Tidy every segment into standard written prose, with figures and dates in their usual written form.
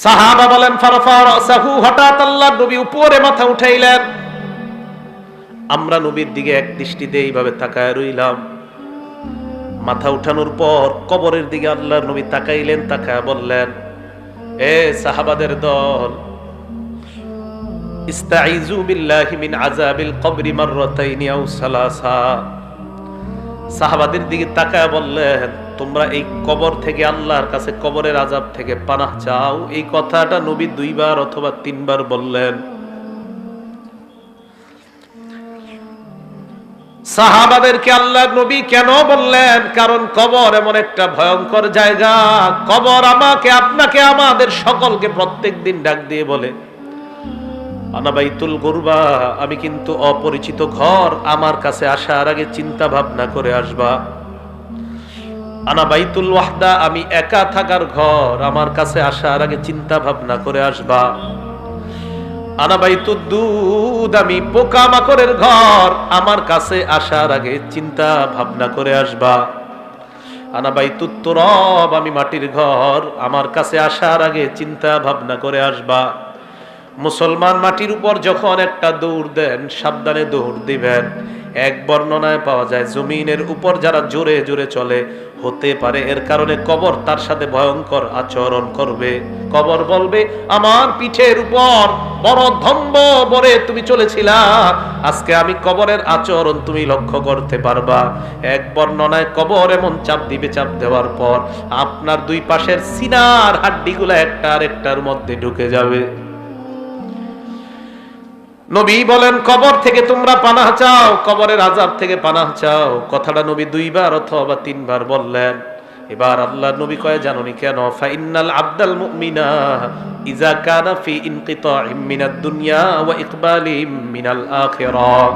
সাহাবা বলেন ফারফা রাসাহু, হঠাৎ আল্লাহর নবী উপরে মাথা উঠাইলেন। আমরা নবীর দিকে এক দৃষ্টিতে এইভাবে তাকায় রইলাম। মাথা উঠানোর পর কবরের দিকে আল্লাহর নবী তাকাইলেন, তাকায় বললেন, এ সাহাবাদের দল, ইস্তাইযু বিল্লাহি মিন আযাবিল কবরি মাররাতাইনি আও সালাসা। সাহাবাদের দিকে তাকায় বললেন, তোমরা এই কবর থেকে, আল্লাহর কাছে কবরের আযাব থেকে পানাহ চাও। এই কথাটা নবী 2 বার অথবা 3 বার বললেন। সাহাবাদেরকে আল্লাহর নবী কেন বললেন? কারণ কবর এমন একটা ভয়ঙ্কর জায়গা। কবর আমাকে, আপনাকে, আমাদের সকলকে প্রত্যেকদিন ডাক দিয়ে বলে, আনা বাইতুল গুরবা, আমি কিন্তু অপরিচিত ঘর, আমার কাছে আসার আগে চিন্তা ভাবনা করে আসবা। আনা বাইতুল ওয়াহদা, আমি একা থাকার ঘর, আমার কাছে আসার আগে চিন্তা ভাবনা করে আসবা। আনা বাইতুদ দুদ, আমি পোকামাকড়ের ঘর, আমার কাছে আসার আগে চিন্তা ভাবনা করে আসবা। আনা বাইতুত তুরাব, আমি মাটির ঘর, আমার কাছে আসার আগে চিন্তা ভাবনা করে আসবা। মুসলমান মাটির উপর যখন একটা দৌড় দেন, সাবধানে দৌড় দিবেন। এক বর্ণনায় পাওয়া যায়, জমিনের উপর যারা জোরে জোরে চলে, হতে পারে এর কারণে কবর তার সাথে ভয়ঙ্কর আচরণ করবে। কবর বলবে, আমার পিঠের উপর বড় ধম্ব বরে তুমি চলেছিলা, আজকে আমি কবরের আচরণ তুমি লক্ষ্য করতে পারবা। এক বর্ণনায় কবর এমন চাপ দিবে, চাপ দেওয়ার পর আপনার 2 পাশের সিনার হাড্ডিগুলো একটা আরেকটার মধ্যে ঢুকে যাবে। নবী বলেন, কবর থেকে তোমরা পানাহ চাও, কবরের আযাব থেকে পানাহ চাও। কথাটা নবী 2 বার অথবা 3 বার বললেন। এবার আল্লাহর নবী কয়, জানোনি কেন? ফা ইন্নাল আবদাল মুমিনা ইযা কানা ফি ইনকিতাইম মিনাদ দুনিয়া ওয়া ইকবালিম মিনাল আখিরাহ।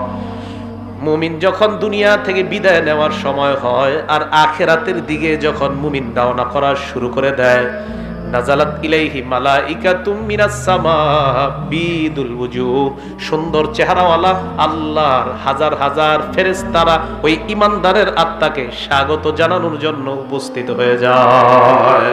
মুমিন যখন দুনিয়া থেকে বিদায় নেওয়ার সময় হয় আর আখিরাতের দিকে যখন মুমিন রওনা করা শুরু করে দেয়, নাজালাত ইলাইহি মালাইকাতুম মিনাস সামা বিদুল ওয়ুজুহ, সুন্দর চেহারাওয়ালা আল্লাহর হাজার হাজার ফেরেশতারা ওই ঈমানদারের আত্মাকে স্বাগত জানানোর জন্য উপস্থিত হয়ে যায়।